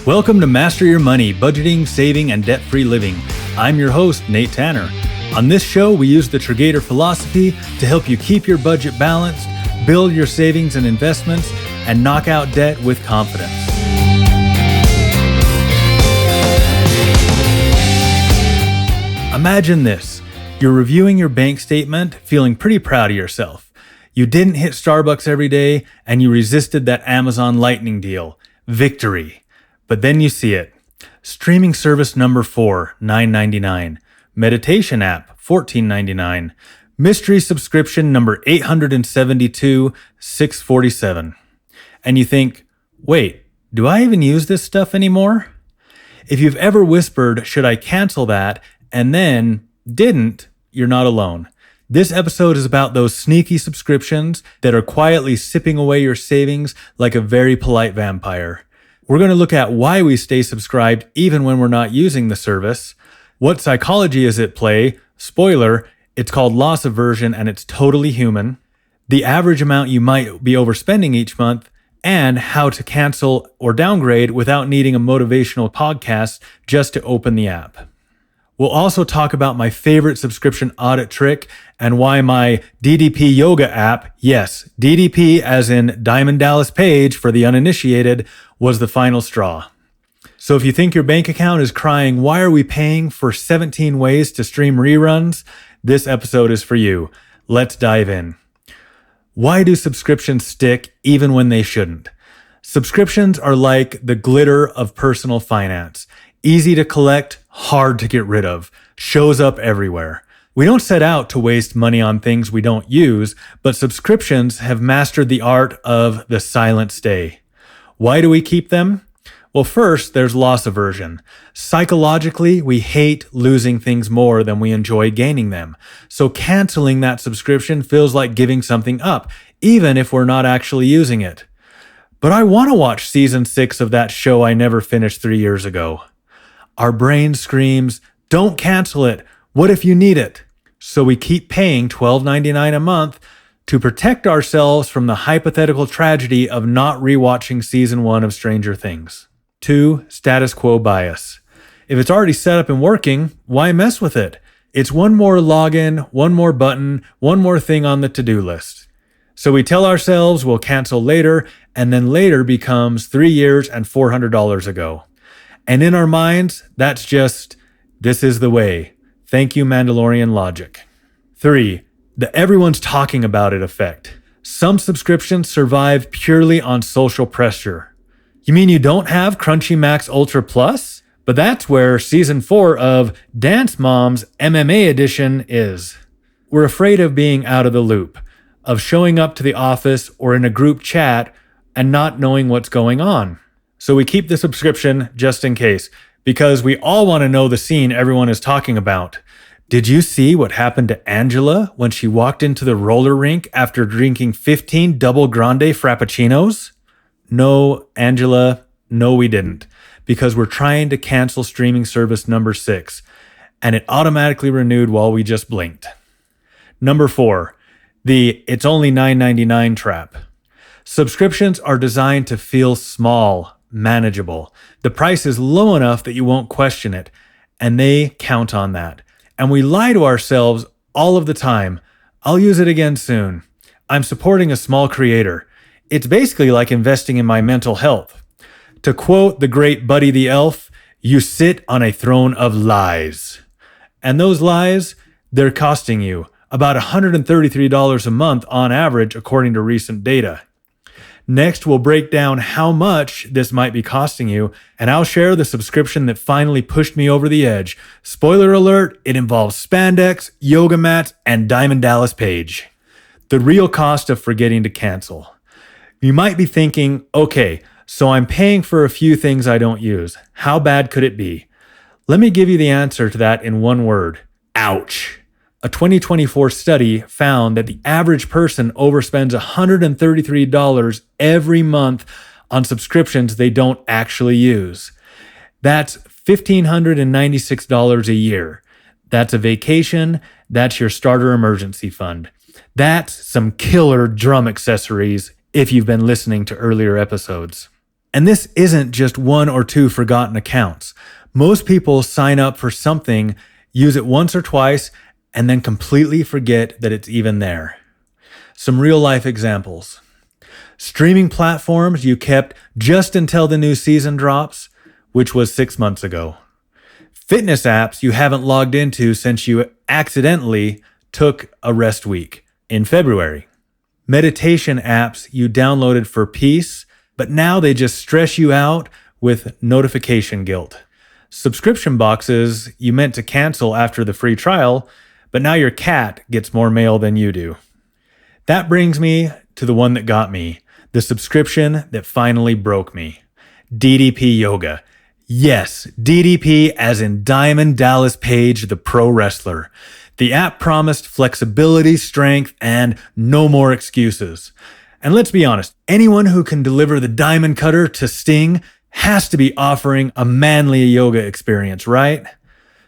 Welcome to Master Your Money, Budgeting, Saving, and Debt-Free Living. I'm your host, Nate Tanner. On this show, we use the Triggator philosophy to help you keep your budget balanced, build your savings and investments, and knock out debt with confidence. Imagine this. You're reviewing your bank statement, feeling pretty proud of yourself. You didn't hit Starbucks every day, and you resisted that Amazon Lightning deal. Victory. But then you see it. Streaming service number 4, $9.99. Meditation app, $14.99. Mystery subscription number 872, $647. And you think, wait, do I even use this stuff anymore? If you've ever whispered, should I cancel that, and then didn't, you're not alone. This episode is about those sneaky subscriptions that are quietly sipping away your savings like a very polite vampire. We're going to look at why we stay subscribed even when we're not using the service. What psychology is at play? Spoiler, it's called loss aversion and it's totally human. The average amount you might be overspending each month, and how to cancel or downgrade without needing a motivational podcast just to open the app. We'll also talk about my favorite subscription audit trick and why my DDP yoga app, yes, DDP as in Diamond Dallas Page for the uninitiated, was the final straw. So if you think your bank account is crying, why are we paying for 17 ways to stream reruns? This episode is for you. Let's dive in. Why do subscriptions stick even when they shouldn't? Subscriptions are like the glitter of personal finance. Easy to collect, hard to get rid of, shows up everywhere. We don't set out to waste money on things we don't use, but subscriptions have mastered the art of the silent stay. Why do we keep them? Well, first, there's loss aversion. Psychologically, we hate losing things more than we enjoy gaining them. So canceling that subscription feels like giving something up, even if we're not actually using it. But I want to watch season 6 of that show I never finished 3 years ago. Our brain screams, don't cancel it. What if you need it? So we keep paying $12.99 a month to protect ourselves from the hypothetical tragedy of not rewatching season 1 of Stranger Things. 2, status quo bias. If it's already set up and working, why mess with it? It's one more login, one more button, one more thing on the to-do list. So we tell ourselves we'll cancel later, and then later becomes 3 years and $400 ago. And in our minds, that's just, this is the way. Thank you, Mandalorian logic. 3, the everyone's talking about it effect. Some subscriptions survive purely on social pressure. You mean you don't have Crunchy Max Ultra Plus? But that's where season 4 of Dance Moms MMA edition is. We're afraid of being out of the loop, of showing up to the office or in a group chat and not knowing what's going on. So we keep the subscription just in case, because we all want to know the scene everyone is talking about. Did you see what happened to Angela when she walked into the roller rink after drinking 15 double grande frappuccinos? No, Angela, no we didn't, because we're trying to cancel streaming service number 6, and it automatically renewed while we just blinked. Number 4, the it's only $9.99 trap. Subscriptions are designed to feel small, manageable. The price is low enough that you won't question it, and they count on that. And we lie to ourselves all of the time. I'll use it again soon. I'm supporting a small creator. It's basically like investing in my mental health. To quote the great Buddy the Elf, you sit on a throne of lies. And those lies, they're costing you about $133 a month on average, according to recent data. Next, we'll break down how much this might be costing you, and I'll share the subscription that finally pushed me over the edge. Spoiler alert, it involves spandex, yoga mats, and Diamond Dallas Page. The real cost of forgetting to cancel. You might be thinking, okay, so I'm paying for a few things I don't use. How bad could it be? Let me give you the answer to that in one word. Ouch. A 2024 study found that the average person overspends $133 every month on subscriptions they don't actually use. That's $1,596 a year. That's a vacation. That's your starter emergency fund. That's some killer drum accessories if you've been listening to earlier episodes. And this isn't just one or two forgotten accounts. Most people sign up for something, use it once or twice, and then completely forget that it's even there. Some real life examples. Streaming platforms you kept just until the new season drops, which was 6 months ago. Fitness apps you haven't logged into since you accidentally took a rest week in February. Meditation apps you downloaded for peace, but now they just stress you out with notification guilt. Subscription boxes you meant to cancel after the free trial, but now your cat gets more mail than you do. That brings me to the one that got me, the subscription that finally broke me. DDP Yoga. Yes, DDP as in Diamond Dallas Page, the pro wrestler. The app promised flexibility, strength, and no more excuses. And let's be honest, anyone who can deliver the diamond cutter to Sting has to be offering a manly yoga experience, right?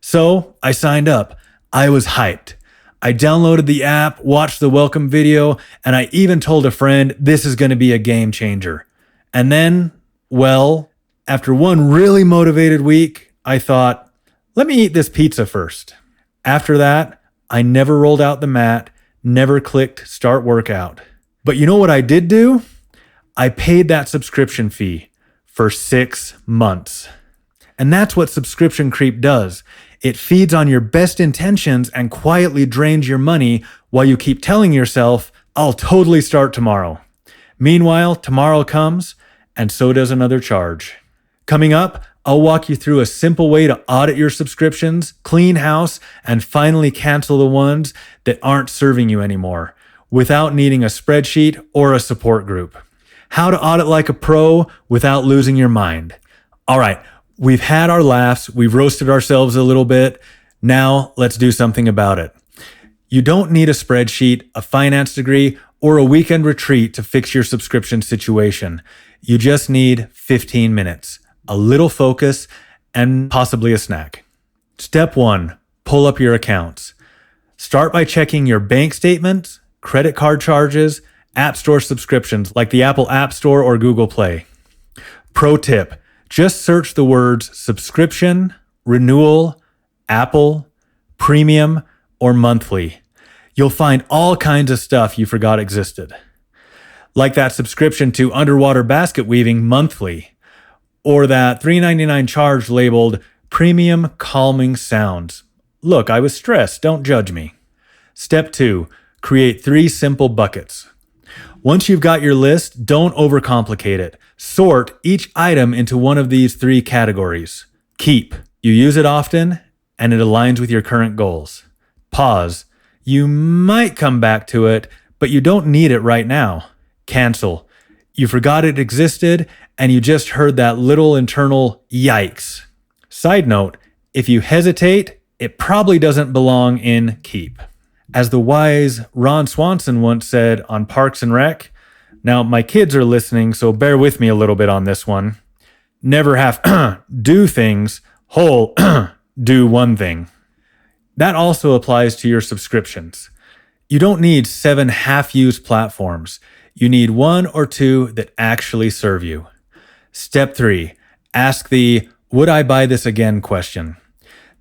So I signed up. I was hyped. I downloaded the app, watched the welcome video, and I even told a friend this is going to be a game changer. And then, well, after one really motivated week, I thought, let me eat this pizza first. After that, I never rolled out the mat, never clicked start workout. But you know what I did do? I paid that subscription fee for 6 months. And that's what subscription creep does. It feeds on your best intentions and quietly drains your money while you keep telling yourself, I'll totally start tomorrow. Meanwhile, tomorrow comes, and so does another charge. Coming up, I'll walk you through a simple way to audit your subscriptions, clean house, and finally cancel the ones that aren't serving you anymore without needing a spreadsheet or a support group. How to audit like a pro without losing your mind. All right, we've had our laughs, we've roasted ourselves a little bit. Now let's do something about it. You don't need a spreadsheet, a finance degree, or a weekend retreat to fix your subscription situation. You just need 15 minutes, a little focus, and possibly a snack. Step 1, pull up your accounts. Start by checking your bank statements, credit card charges, App Store subscriptions like the Apple App Store or Google Play. Pro tip, just search the words subscription, renewal, Apple, premium, or monthly. You'll find all kinds of stuff you forgot existed. Like that subscription to underwater basket weaving monthly, or that $3.99 charge labeled premium calming sounds. Look, I was stressed, don't judge me. Step 2, create 3 simple buckets. Once you've got your list, don't overcomplicate it. Sort each item into one of these 3 categories. Keep. You use it often, and it aligns with your current goals. Pause. You might come back to it, but you don't need it right now. Cancel. You forgot it existed, and you just heard that little internal yikes. Side note, if you hesitate, it probably doesn't belong in keep. As the wise Ron Swanson once said on Parks and Rec, now my kids are listening, so bear with me a little bit on this one. Never have do things, whole do one thing. That also applies to your subscriptions. You don't need 7 half-used platforms. You need 1 or 2 that actually serve you. Step 3, ask the would I buy this again question.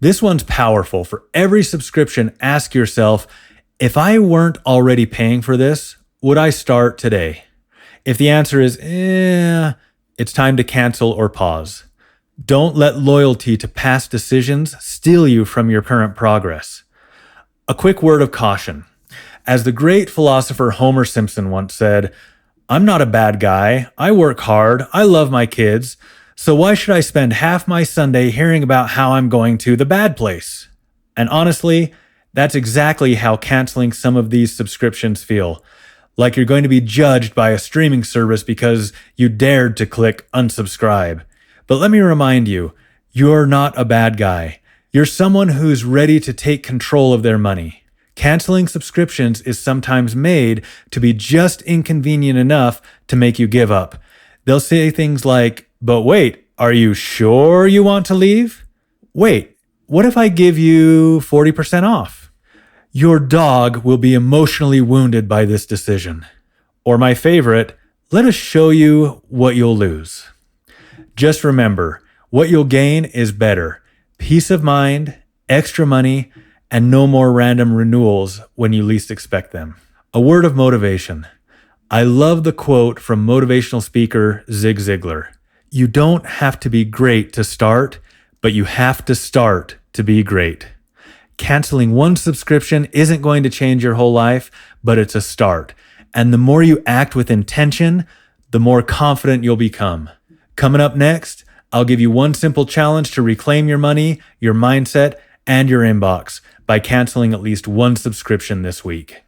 This one's powerful. For every subscription, ask yourself, if I weren't already paying for this, would I start today? If the answer is, it's time to cancel or pause. Don't let loyalty to past decisions steal you from your current progress. A quick word of caution. As the great philosopher Homer Simpson once said, I'm not a bad guy. I work hard. I love my kids. So why should I spend half my Sunday hearing about how I'm going to the bad place? And honestly, that's exactly how canceling some of these subscriptions feel. Like you're going to be judged by a streaming service because you dared to click unsubscribe. But let me remind you, you're not a bad guy. You're someone who's ready to take control of their money. Canceling subscriptions is sometimes made to be just inconvenient enough to make you give up. They'll say things like, but wait, are you sure you want to leave? Wait, what if I give you 40% off? Your dog will be emotionally wounded by this decision. Or my favorite, let us show you what you'll lose. Just remember, what you'll gain is better. Peace of mind, extra money, and no more random renewals when you least expect them. A word of motivation. I love the quote from motivational speaker Zig Ziglar. You don't have to be great to start, but you have to start to be great. Canceling one subscription isn't going to change your whole life, but it's a start. And the more you act with intention, the more confident you'll become. Coming up next, I'll give you one simple challenge to reclaim your money, your mindset, and your inbox by canceling at least one subscription this week.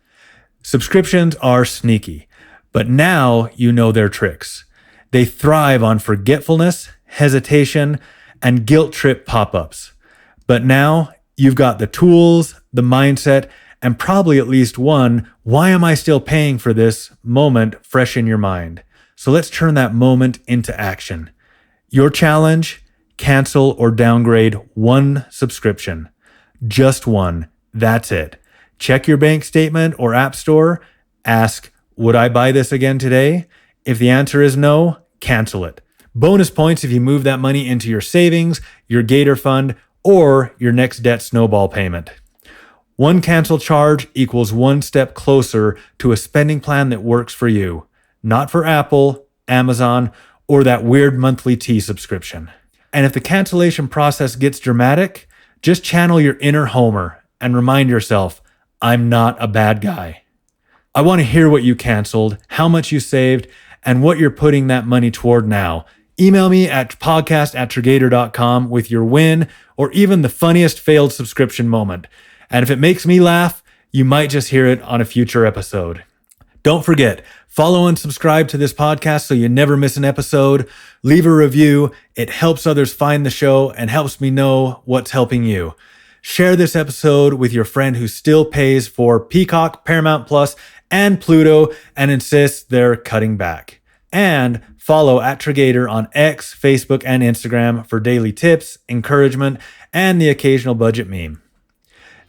Subscriptions are sneaky, but now you know their tricks. They thrive on forgetfulness, hesitation, and guilt trip pop-ups. But now you've got the tools, the mindset, and probably at least one, why am I still paying for this moment fresh in your mind? So let's turn that moment into action. Your challenge, cancel or downgrade one subscription. Just one. That's it. Check your bank statement or app store. Ask, would I buy this again today? If the answer is no, cancel it. Bonus points if you move that money into your savings, your Gator fund, or your next debt snowball payment. One cancel charge equals one step closer to a spending plan that works for you, not for Apple, Amazon, or that weird monthly tea subscription. And if the cancellation process gets dramatic, just channel your inner Homer and remind yourself, I'm not a bad guy. I want to hear what you canceled, how much you saved, and what you're putting that money toward now. Email me at podcast@Triggator.com with your win or even the funniest failed subscription moment. And if it makes me laugh, you might just hear it on a future episode. Don't forget, follow and subscribe to this podcast so you never miss an episode. Leave a review. It helps others find the show and helps me know what's helping you. Share this episode with your friend who still pays for Peacock, Paramount Plus, and Pluto and insists they're cutting back. And follow @Triggator on X, Facebook, and Instagram for daily tips, encouragement, and the occasional budget meme.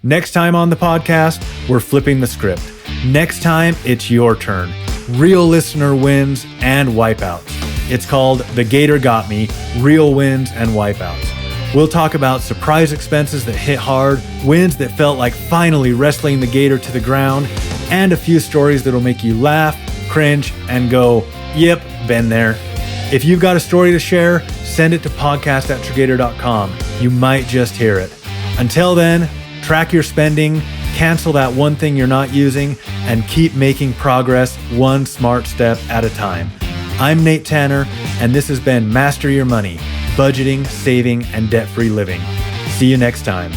Next time on the podcast, we're flipping the script. Next time, it's your turn. Real listener wins and wipeouts. It's called The Gator Got Me, Real Wins and Wipeouts. We'll talk about surprise expenses that hit hard, wins that felt like finally wrestling the gator to the ground, and a few stories that'll make you laugh, cringe, and go, yep, been there. If you've got a story to share, send it to podcast@Triggator.com. You might just hear it. Until then, track your spending, cancel that one thing you're not using, and keep making progress one smart step at a time. I'm Nate Tanner, and this has been Master Your Money, Budgeting, Saving, and Debt-Free Living. See you next time.